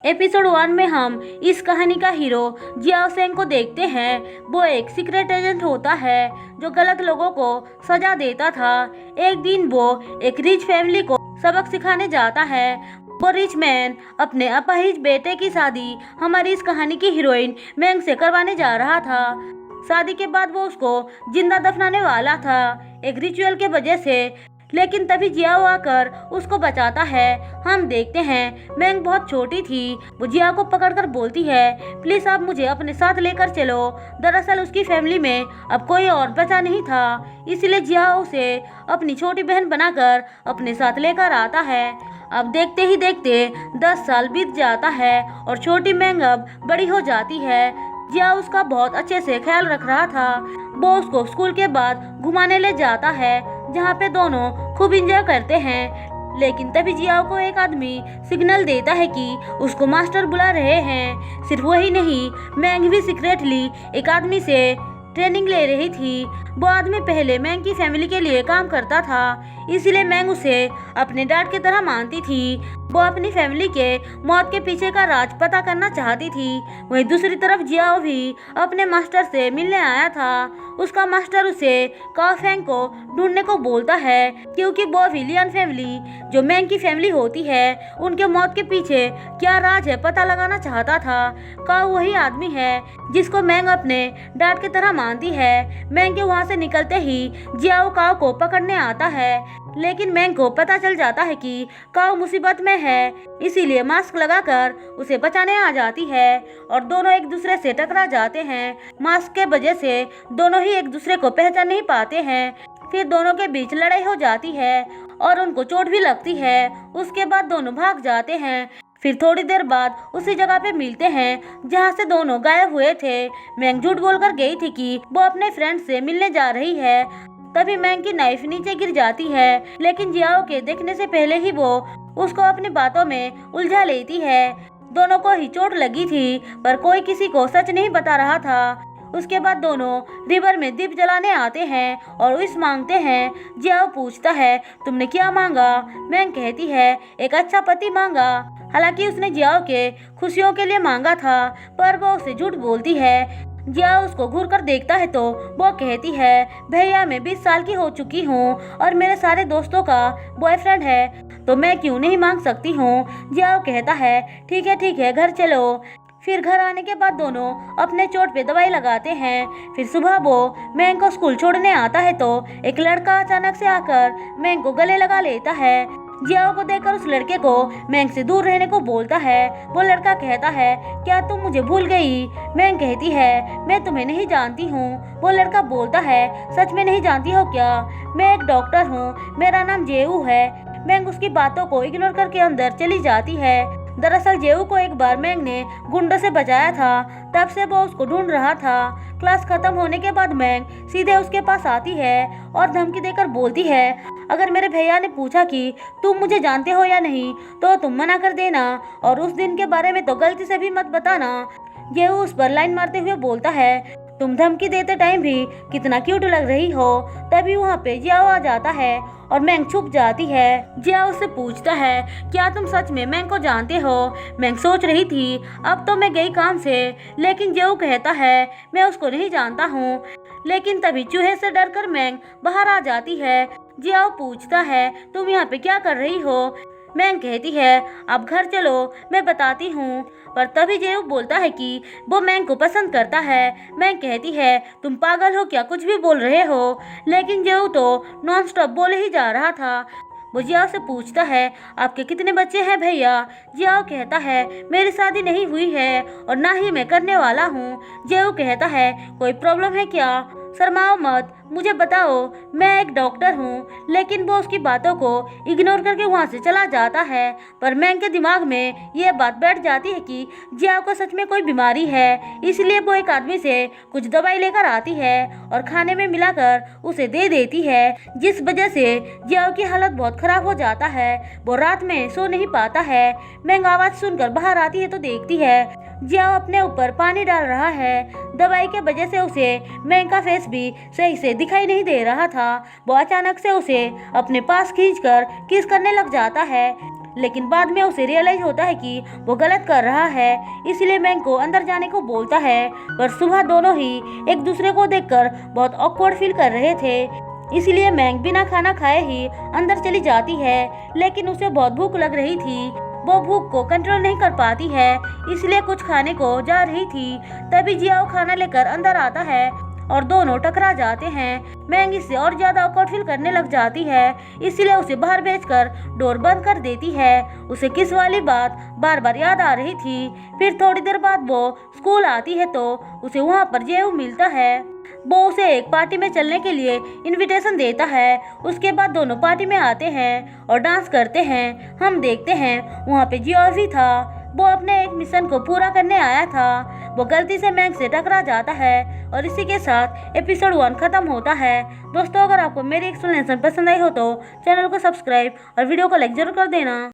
Episode 1 में हम इस कहानी का हीरो जियाओ सेंग को देखते हैं। वो एक सीक्रेट एजेंट होता है जो गलत लोगों को सजा देता था। एक दिन वो एक रिच फैमिली को सबक सिखाने जाता है। वो रिच मैन अपने अपाहिज बेटे की शादी हमारी इस कहानी की हीरोइन मैंग से करवाने जा रहा था। शादी के बाद वो उसको जिंदा दफनाने वाला था एक रिचुअल के वजह से, लेकिन तभी जियाओ आकर उसको बचाता है। हम देखते हैं मैंग बहुत छोटी थी। वो जियाओ को पकड़कर बोलती है, प्लीज आप मुझे अपने साथ लेकर चलो। दरअसल उसकी फैमिली में अब कोई और बचा नहीं था, इसलिए जियाओ उसे अपनी छोटी बहन बनाकर अपने साथ लेकर आता है। अब देखते ही देखते 10 साल बीत जाता है और छोटी मैंग अब बड़ी हो जाती है। जियाओ उसका बहुत अच्छे से ख्याल रख रहा था। वो उसको स्कूल के बाद घुमाने ले जाता है, जहाँ पे दोनों खूब एंजॉय करते हैं। लेकिन तभी जियाओ को एक आदमी सिग्नल देता है कि उसको मास्टर बुला रहे हैं। सिर्फ वही नहीं, मैंग भी सीक्रेटली एक आदमी से ट्रेनिंग ले रही थी। वो आदमी पहले मैंग की फैमिली के लिए काम करता था, इसलिए मैंग उसे अपने डैड की तरह मानती थी। वो अपनी फैमिली के मौत के पीछे का राज पता करना चाहती थी। वहीं दूसरी तरफ जियाओ भी अपने मास्टर से मिलने आया था। उसका मास्टर उसे काओ फेंग को ढूंढने को बोलता है, क्योंकि वो विलियन फैमिली जो मैंग की फैमिली होती है, उनके मौत के पीछे क्या राज है पता लगाना चाहता था। काओ वही आदमी है जिसको मैंग अपने डैड की तरह मानती है। मैंग के वहाँ से निकलते ही जियाओ काओ को पकड़ने आता है, लेकिन मैंग को पता चल जाता है कि काओ मुसीबत में है, इसीलिए मास्क लगाकर उसे बचाने आ जाती है और दोनों एक दूसरे से टकरा जाते हैं। मास्क के वजह से दोनों ही एक दूसरे को पहचान नहीं पाते हैं। फिर दोनों के बीच लड़ाई हो जाती है और उनको चोट भी लगती है। उसके बाद दोनों भाग जाते हैं। फिर थोड़ी देर बाद उसी जगह पे मिलते हैं जहाँ से दोनों गायब हुए थे। मैंग झूठ बोलकर गई थी कि वो अपने फ्रेंड से मिलने जा रही है। तभी मैंग की नाइफ नीचे गिर जाती है, लेकिन जियाओ के देखने से पहले ही वो उसको अपनी बातों में उलझा लेती है। दोनों को ही चोट लगी थी, पर कोई किसी को सच नहीं बता रहा था। उसके बाद दोनों रिवर में दीप जलाने आते हैं और विश मांगते हैं। जियाओ पूछता है, तुमने क्या मांगा? मैंग कहती है, एक अच्छा पति मांगा। हालांकि उसने जियाओ के खुशियों के लिए मांगा था, पर वो उसे झूठ बोलती है। जियाओ उसको घूर कर देखता है तो वो कहती है, भैया मैं 20 साल की हो चुकी हूँ और मेरे सारे दोस्तों का बॉयफ्रेंड है, तो मैं क्यों नहीं मांग सकती हूँ। जियाओ कहता है, ठीक है घर चलो। फिर घर आने के बाद दोनों अपने चोट पे दवाई लगाते हैं। फिर सुबह वो मैंग को स्कूल छोड़ने आता है तो एक लड़का अचानक से आकर मैंग को गले लगा लेता है। जियाओ को देखकर उस लड़के को मैंग से दूर रहने को बोलता है। वो लड़का कहता है, क्या तुम मुझे भूल गई? मैंग कहती है, मैं तुम्हें नहीं जानती हूँ। वो लड़का बोलता है, सच में नहीं जानती हो क्या? मैं एक डॉक्टर हूँ, मेरा नाम जेऊ है। मैंग उसकी बातों को इग्नोर करके अंदर चली जाती है। दरअसल जेऊ को एक बार मैंग ने गुंडों से बचाया था, तब से वो उसको ढूंढ रहा था। क्लास खत्म होने के बाद मैंग सीधे उसके पास आती है और धमकी देकर बोलती है, अगर मेरे भैया ने पूछा कि तुम मुझे जानते हो या नहीं तो तुम मना कर देना, और उस दिन के बारे में तो गलती से भी मत बताना। जेऊ उस पर लाइन मारते हुए बोलता है, तुम धमकी देते टाइम भी कितना क्यूट लग रही हो। तभी वहाँ पे जियाओ आ जाता है और मैंग छुप जाती है। जियाओ उससे पूछता है, क्या तुम सच में मैंग को जानते हो? मैंग सोच रही थी अब तो मैं गई काम से, लेकिन जियाओ कहता है, मैं उसको नहीं जानता हूँ। लेकिन तभी चूहे से डरकर मैंग बाहर आ जाती है। जियाओ पूछता है, तुम यहाँ पे क्या कर रही हो? मैंग कहती है, अब घर चलो मैं बताती हूँ। पर तभी जेऊ बोलता है कि वो मैंग को पसंद करता है। मैंग कहती है, तुम पागल हो क्या, कुछ भी बोल रहे हो? लेकिन जेऊ तो नॉन स्टॉप बोले ही जा रहा था। वो जियाओ से पूछता है, आपके कितने बच्चे हैं भैया? जियाओ कहता है, मेरी शादी नहीं हुई है और ना ही मैं करने वाला हूँ। जेऊ कहता है, कोई प्रॉब्लम है क्या? शर्माओ मत, मुझे बताओ, मैं एक डॉक्टर हूँ। लेकिन वो उसकी बातों को इग्नोर करके वहाँ से चला जाता है। पर मैंग के दिमाग में ये बात बैठ जाती है कि जियाओ को सच में कोई बीमारी है, इसलिए वो एक आदमी से कुछ दवाई लेकर आती है और खाने में मिलाकर उसे दे देती है, जिस वजह से जियाओ की हालत बहुत खराब हो जाता है। वो रात में सो नहीं पाता है। मैंग आवाज़ सुनकर बाहर आती है तो देखती है जियाओ अपने ऊपर पानी डाल रहा है। दवाई के वजह से उसे मैंग का फेस भी सही से दिखाई नहीं दे रहा था। वो अचानक से उसे अपने पास खींचकर किस करने लग जाता है, लेकिन बाद में उसे रियलाइज होता है कि वो गलत कर रहा है, इसलिए मैंग को अंदर जाने को बोलता है। पर सुबह दोनों ही एक दूसरे को देखकर बहुत ऑकवर्ड फील कर रहे थे, इसलिए मैंग बिना खाना खाए ही अंदर चली जाती है। लेकिन उसे बहुत भूख लग रही थी, वो भूख को कंट्रोल नहीं कर पाती है, इसलिए कुछ खाने को जा रही थी। तभी जियाओ खाना लेकर अंदर आता है और दोनों टकरा जाते हैं। मैंग इससे और ज्यादा ऑकवर्ड फील करने लग जाती है, इसलिए उसे बाहर भेजकर डोर बंद कर देती है। उसे किस वाली बात बार बार याद आ रही थी। फिर थोड़ी देर बाद वो स्कूल आती है तो उसे वहाँ पर जेऊ मिलता है। वो उसे एक पार्टी में चलने के लिए इनविटेशन देता है। उसके बाद दोनों पार्टी में आते हैं और डांस करते हैं। हम देखते हैं वहाँ पे जियो भी था। वो अपने एक मिशन को पूरा करने आया था। वो गलती से मैंग से टकरा जाता है और इसी के साथ एपिसोड 1 खत्म होता है। दोस्तों, अगर आपको मेरी एक्सप्लेनेशन पसंद आई हो तो चैनल को सब्सक्राइब और वीडियो को लाइक जरूर कर देना।